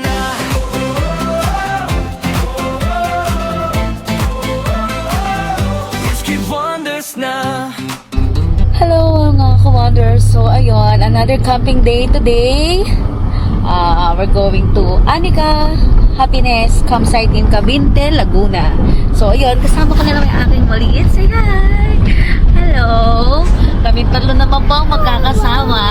na. Let's keep wonders na. Hello mga ka-wonders. So ayun, another camping day today. We're going to Anika Happiness Campsite in Cavite, Laguna. So ayun, kasama ko na lang yung aking maliit. Say hi! Hello! Kami tatlo naman po ang magkakasama.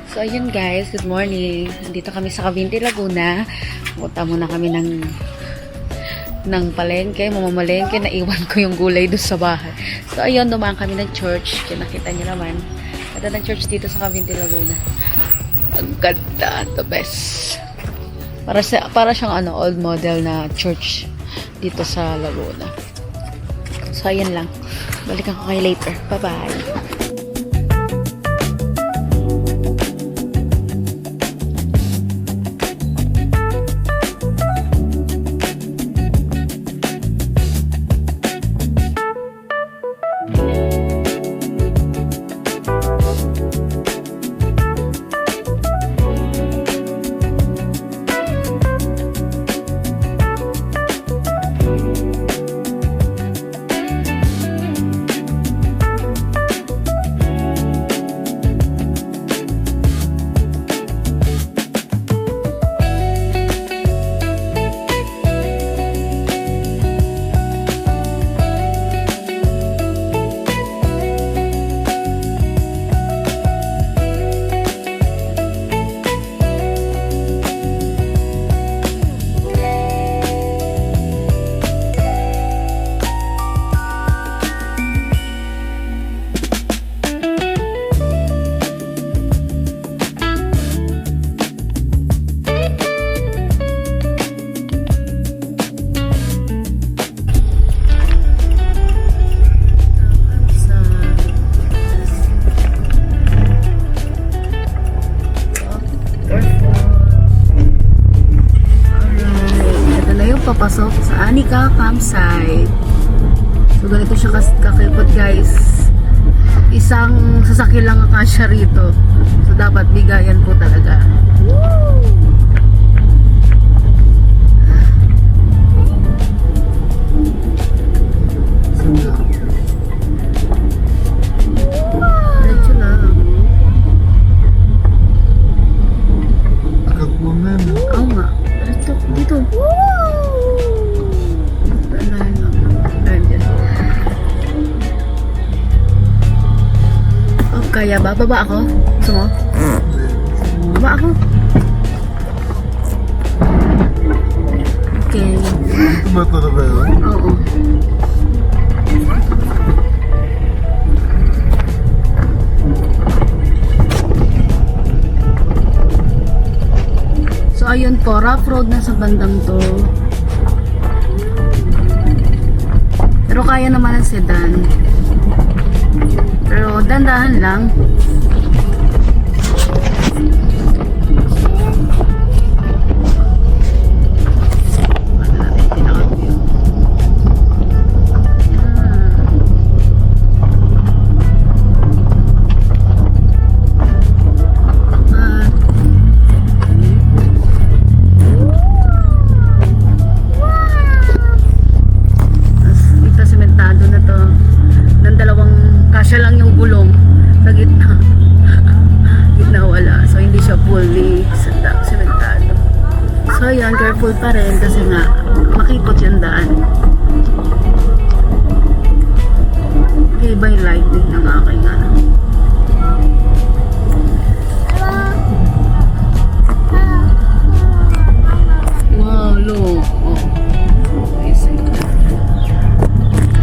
So ayun guys, good morning. Nandito kami sa Cavite, Laguna. Punta muna kami ng palengke, mamamalengke. Naiwan ko yung gulay doon sa bahay. So ayun, dumaan kami ng church. Kaya nakita niyo naman. Ganda ng church dito sa Cavite, Laguna. Ang ganda, the best. Para siyang old model na church dito sa Laguna. So ayun lang. Balikan ko kayo later. Bye-bye. Papasok sa Anika Campsite. So ganito siya kakipot guys. Isang sasakyan lang ang kasya rito. So dapat bigayan po talaga. Diretso lang. Kagpungan. Oo nga. Diretso. Dito. Kaya ba? Baba ako? Gusto mo? Baba ako. Okay. Ito ba talaga yun? Oo. So ayun po, rough road na sa bandang to. Pero kaya naman ang sedan. Pero dandahan lang. Ito sementado na to. Ng dalawang kasya lang yung gulong sa gitna. Gitna wala. So hindi siya fully sementado. So yan, careful pa rin kasi nga makipot yung daan. Okay, by lighting ng aking Wow, look. Oh. Amazing.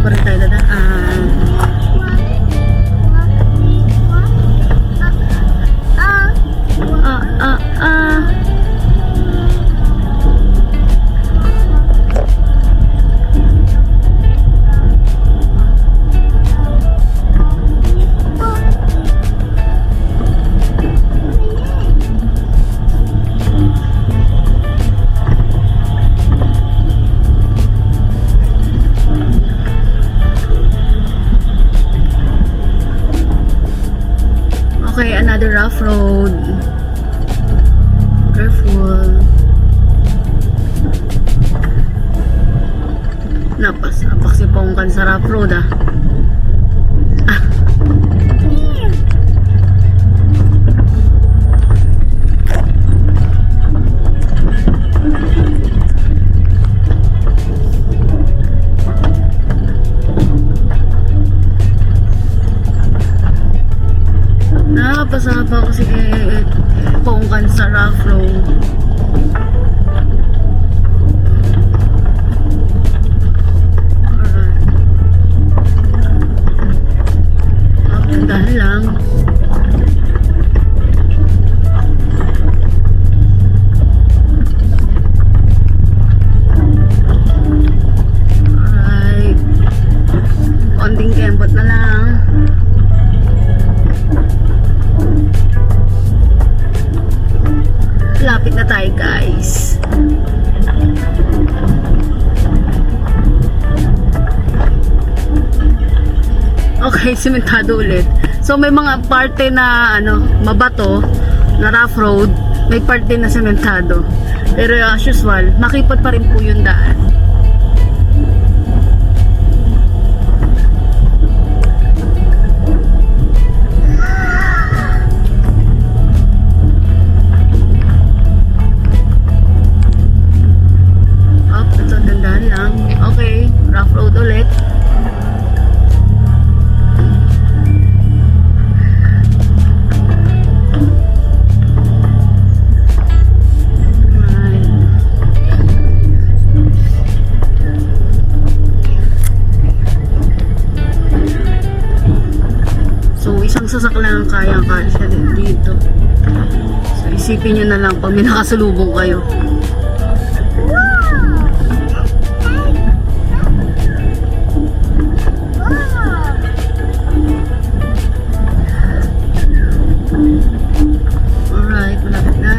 Pa rin tayo dadaan. Okay, another rough road. Careful. Napasapak si Pongkan sa rough road ah. Napasaba ko si Pongkan sa rough road. Alright. Dahan lang. Alright. Konting kembot na lang. Lapit na tayo guys. Okay, simentado ulit. So may mga parte na mabato, na rough road, may parte na simentado. Pero as usual, makipot pa rin po yung daan. Okay, rough road ulit. Right. So, isang sasaklang kaya-kaya siya dito. So, isipin nyo na lang pag may nakasalubong kayo. Alright, malapit na.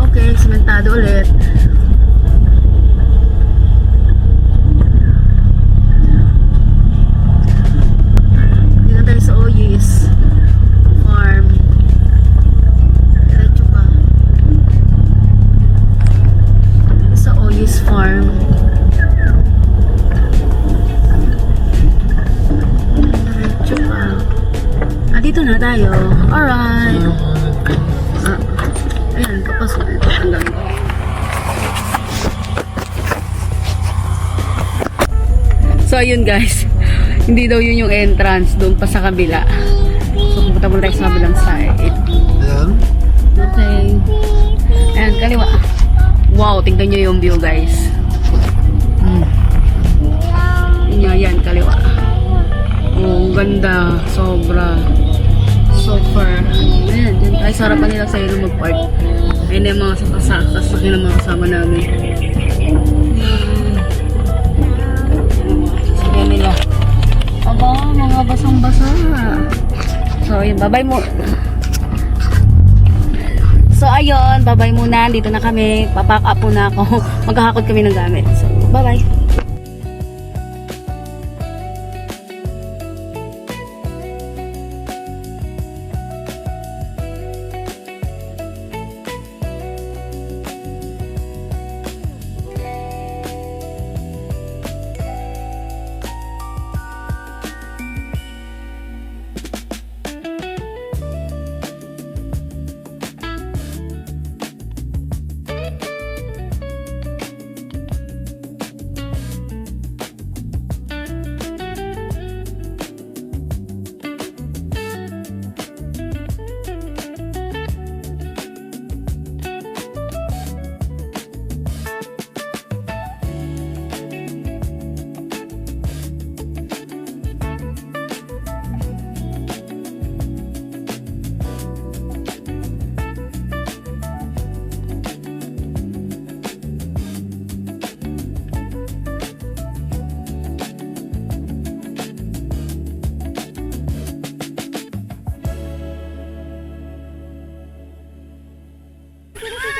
Okay, simentado ulit. Dito tayo sa Oyis Farm. Diretso pa. Sa Oyis Farm. Diretso pa. Dito na tayo. Alright. Ayan, papasok ito. Hanggang. So, ayun guys. Hindi daw yun yung entrance. Doon pa sa kabila. So, pupunta muna tayo sa kabilang side. Ayan. Okay. Ayan, kaliwa. Wow, tingnan nyo yung view guys. Yan, kaliwa. Oh, ganda. Sobra. Super. Ayan, dyan tayo sa harapan nila sa'yo na mag-park. Ayan yung mga sasakyan ng mga kasama namin. Sasakyan nila. Aba, mga basang-basa. So, ayun, bye-bye mo. So, ayun, bye-bye muna. Dito na kami. Papack up muna ako. Maghahakot kami ng gamit. So, bye-bye.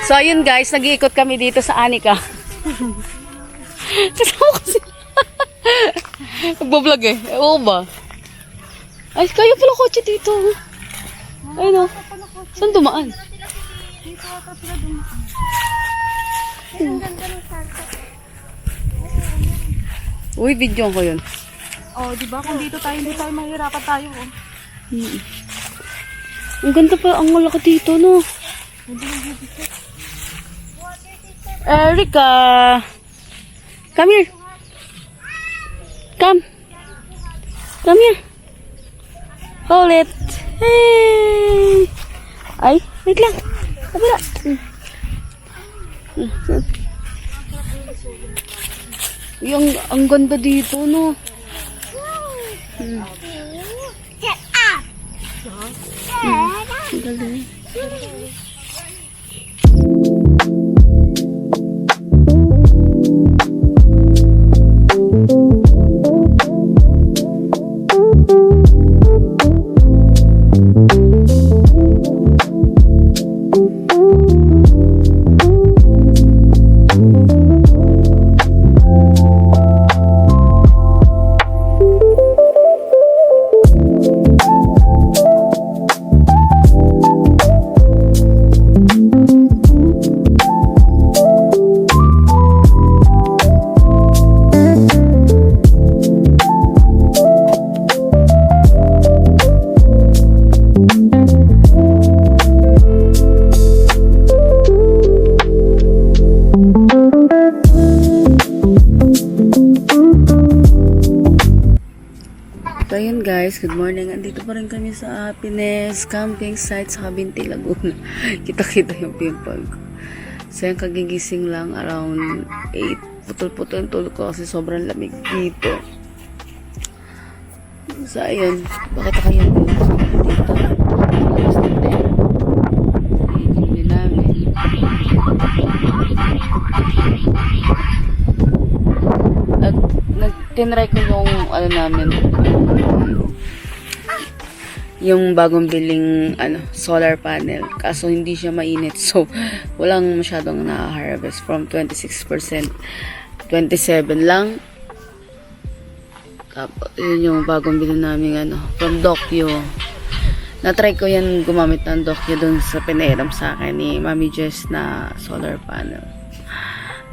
So, ayun guys, nag-iikot kami dito sa Anika. Kasama ko sila. Nagbablog eh. Oo ba? Ay, kayo pala kotse dito. Ayun o. Saan dumaan? Dito ata sila dumaan. Ang ganda ng sunset. Uy, video ko yun. Oh, di ba? Kung dito tayo, hindi tayo mahirapan tayo. Oh. Ang ganda pa, ang malaki dito, no? Erica! Come here. Come. Come here. Hold it. Hey! Ay, wait lang. Kabila. Yung, ang ganda dito, no? Get up! Ang galing. So ayun guys, good morning. Andito pa rin kami sa Happiness Camping Site sa Cabinti, Laguna. Kita-kita yung pimple ko. So yung kagigising lang around 8. Putol-putol yung tulog ko kasi sobrang lamig dito. So ayun, bakit kayo dito? Hindi namin. Tinry ko yung ano namin, yung bagong biling solar panel, kaso hindi siya mainit, so walang masyadong na-harvest. From 26%, 27 lang. Tapos yun yung bagong bilhin namin from Dokyo. Na-try ko yan gumamit ng Dokyo dun sa pinairam sa akin ni Mami Jess na solar panel.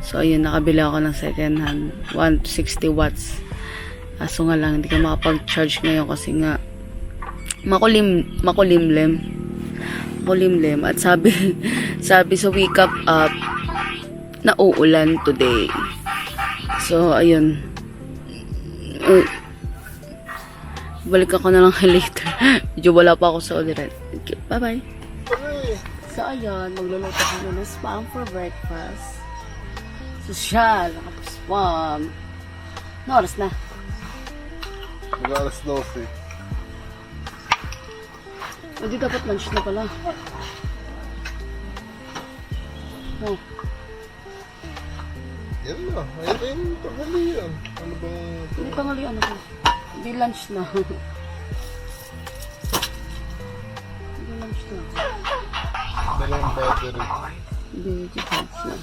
So, ayun, nakabili ako ng second hand, 160 watts. Kaso nga lang, hindi ka makapag-charge ngayon kasi nga, makulimlim. At sabi sa Wake Up Up, nauulan today. So, ayun. Balik ako na lang later. Medyo wala pa ako sa uliran. Okay, bye-bye. So, ayun, magluluto ko ng spam for breakfast. Social, nakapag-spam. No oras na. Mag-alas 12. Hindi dapat lunch na pala. No. Yan na. Ayun yung tanghalian. Ano bang... Hindi tanghalian ako. Hindi lunch na. Hindi lunch na. Dalawang battery. Hindi lunch na.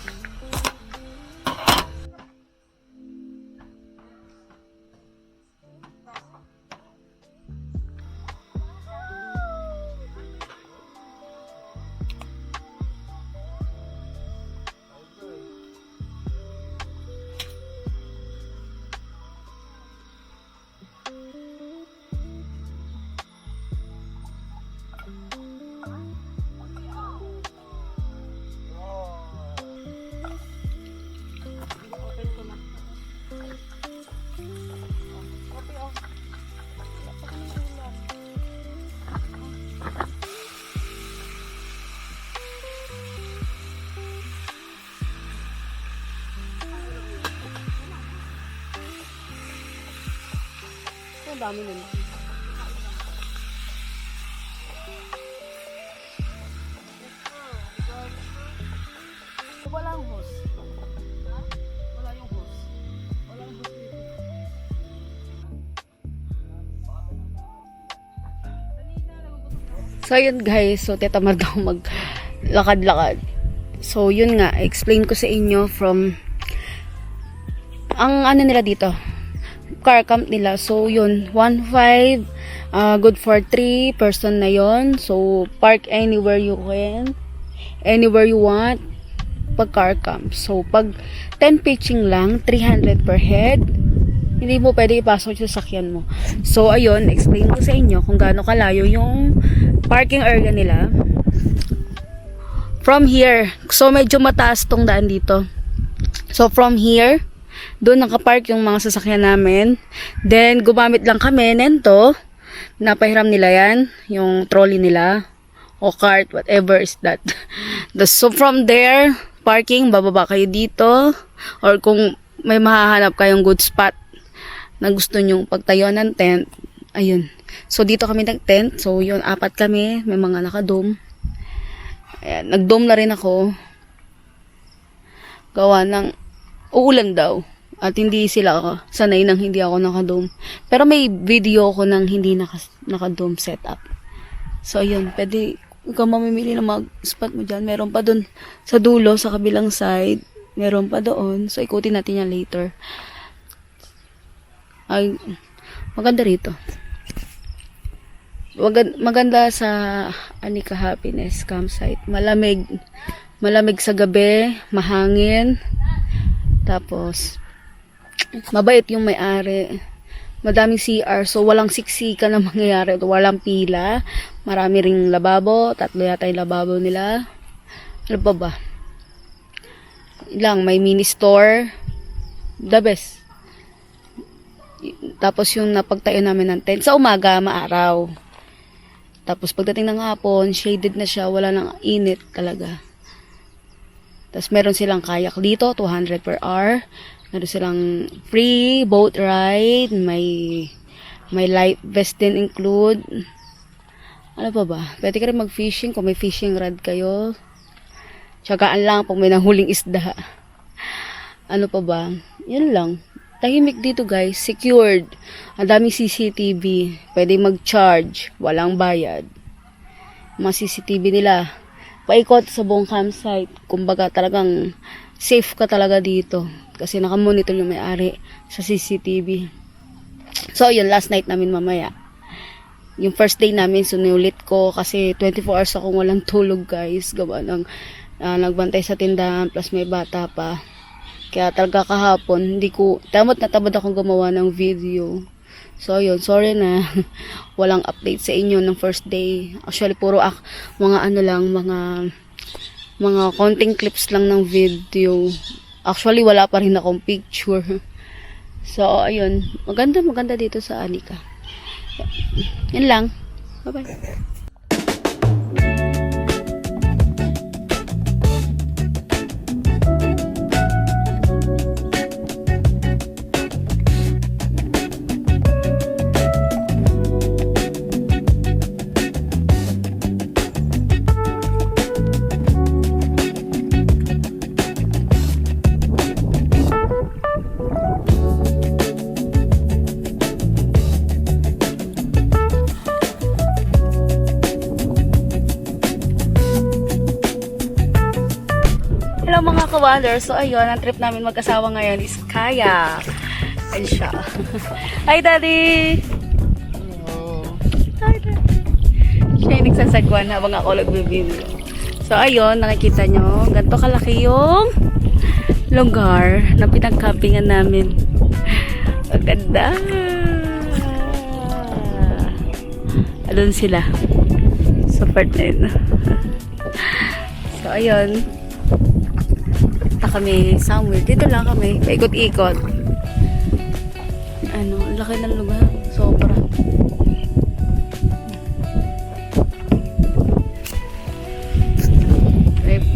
Ang dami nila. Walang hose. Wala yung hose. Walang hose dito. So yun guys, so tetamad ako maglakad-lakad. So, yun nga, explain ko sa inyo from ang ano nila dito, car camp nila. So, yun, 1.5, good for 3 person na yon. So, park anywhere you can, anywhere you want, pag car camp. So, pag 10 pitching lang, 300 per head, hindi mo pwede ipasok sa sasakyan mo. So, ayun, explain ko sa inyo kung gaano kalayo yung parking area nila. From here, so medyo mataas tong daan dito. So from here, doon nakapark yung mga sasakyan namin. Then gumamit lang kami nento. Napahiram nila yan, yung trolley nila o cart, whatever is that. So from there, parking, bababa kayo dito. Or kung may mahahanap kayong good spot na gusto nyong pagtayuan ng tent, ayun. So dito kami nag-tent. So yun, 4 kami, may mga naka-dome. Ayan, nag-dome na rin ako. Gawa ng uulan daw. At hindi sila sanay nang hindi ako naka-dome. Pero may video ko nang hindi naka-dome setup. So, ayun. Pwede ikaw mamimili ng mag-spot mo dyan. Meron pa dun sa dulo, sa kabilang side. Meron pa doon. So, ikutin natin yan later. Ay, maganda rito. Maganda sa Anika Happiness Campsite. Malamig sa gabi, mahangin. Tapos mabait yung may-ari. Madaming CR, so walang siksika na mangyayari, walang pila. Marami ring lababo, 3 yata yung lababo nila. Ano pa ba? May mini store. The best. Tapos yung napagtayo namin ng tent sa umaga, maaraw. Tapos pagdating ng hapon, shaded na siya, wala nang init talaga. Tapos meron silang kayak dito, 200 per hour. Meron silang free boat ride, may life vest din include. Ano pa ba? Pwede ka rin mag-fishing kung may fishing rod kayo. Tsagaan lang pag may nahuling isda. Ano pa ba? Yun lang. Tahimik dito guys, secured. Ang daming CCTV, pwede mag-charge, walang bayad. Mga CCTV nila, paikot sa buong campsite. Kumbaga talagang safe ka talaga dito. Kasi nakamonitor yung may-ari sa CCTV. So yun, last night namin mamaya. Yung first day namin, sinulit ko kasi 24 hours akong walang tulog guys. Gawa ng nagbantay sa tindahan, plus may bata pa. Kaya talaga kahapon, tamad akong gumawa ng video. So, yun, sorry na walang update sa inyo ng first day. Actually, puro mga konting clips lang ng video. Actually, wala pa rin akong picture. So, ayun, maganda dito sa Anika. Yan lang. Bye-bye. Hello mga ka-wonders. So ayun, ang trip namin mag-asawa ngayon is kayak. Ayun siya. Hi Daddy! Oh, Hi Daddy! Siya yung nagsasagwan habang ako nag-video. So ayun, nakikita nyo, ganito kalaki yung lugar na pinag-campingan namin. Maganda! Doon sila. Sa part na yun. So ayun, kami somewhere. Dito lang kami. Paikot-ikot. Laki ng lugar. Sobra.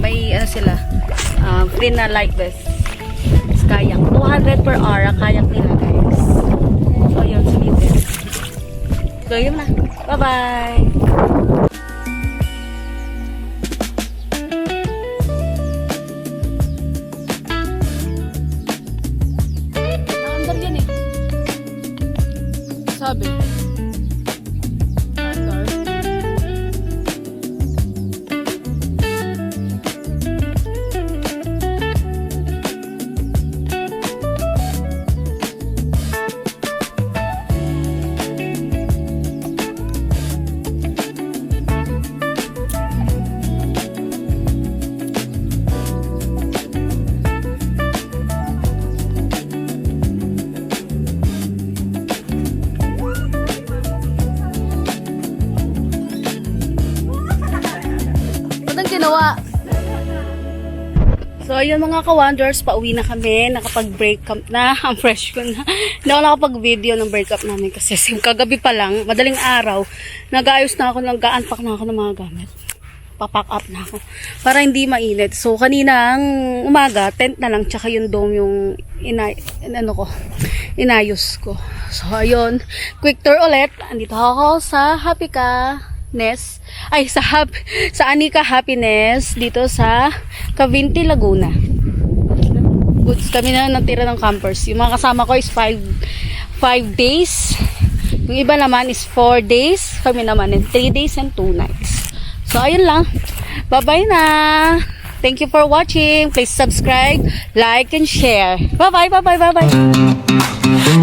May sila. Free na light vest. Kayak. 200 per hour ang kayak nila, guys. So, yun. Sulitin. So, yun na. Bye-bye! Sabi. So, ayun mga ka-wonders, pauwi na kami. Nakapag-break up na. Ang fresh ko na. Hindi ako nakapag-video ng break up namin kasi kagabi pa lang, madaling araw, nag-aayos na ako, nag-unpack na ako ng mga gamit. Papack up na ako. Para hindi mainit. So, kaninang umaga, tent na lang, tsaka yung dome yung inayos ko. So, ayun. Quick tour ulit. Andito ako sa Happy Ka Ness. Ay, sa Anika Happiness dito sa Cavinti, Laguna. Goods kami na natira ng campers. Yung mga kasama ko is 5 days. Yung iba naman is 4 days. Kami naman in 3 days and 2 nights. So, ayun lang. Bye-bye na. Thank you for watching. Please subscribe, like, and share. Bye-bye, bye-bye, bye-bye.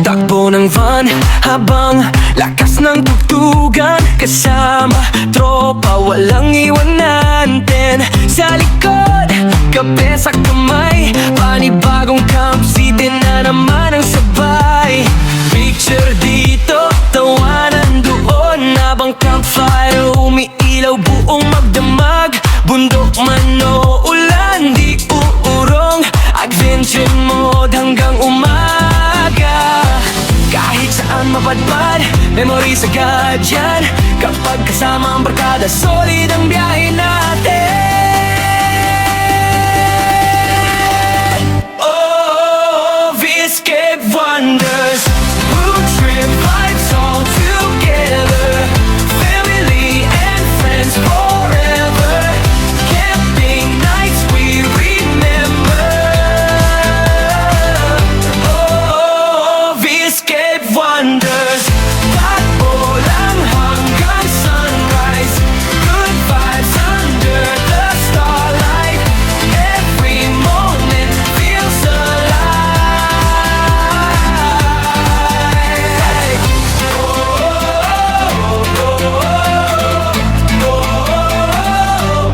Takbo ng van habang lakas ng tugtugan. Kasama tropa, walang iwan natin. Sa likod, kape sa kamay. Panibagong Camp City na naman ang sabay. Picture dito, tawanan doon. Habang campfire umiilaw, buong magdamag. Bundok man o ulan, di uurong. Adventure mode hanggang umaga. Kahit saan mapadpad, memories agad yan. Kapag kasama ang barkada, solid ang biyahe natin. Oh, Escape Wonders. Road trip vibes all together. Family and friends forever. Camping nights we remember. Oh, Escape Wonders. Takbo lang hanggang sunrise. Good vibes under the starlight. Every moment feels alive.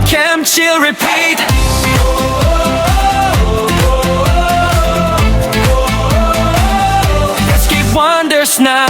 Camp chill repeat. Escape Wonders na.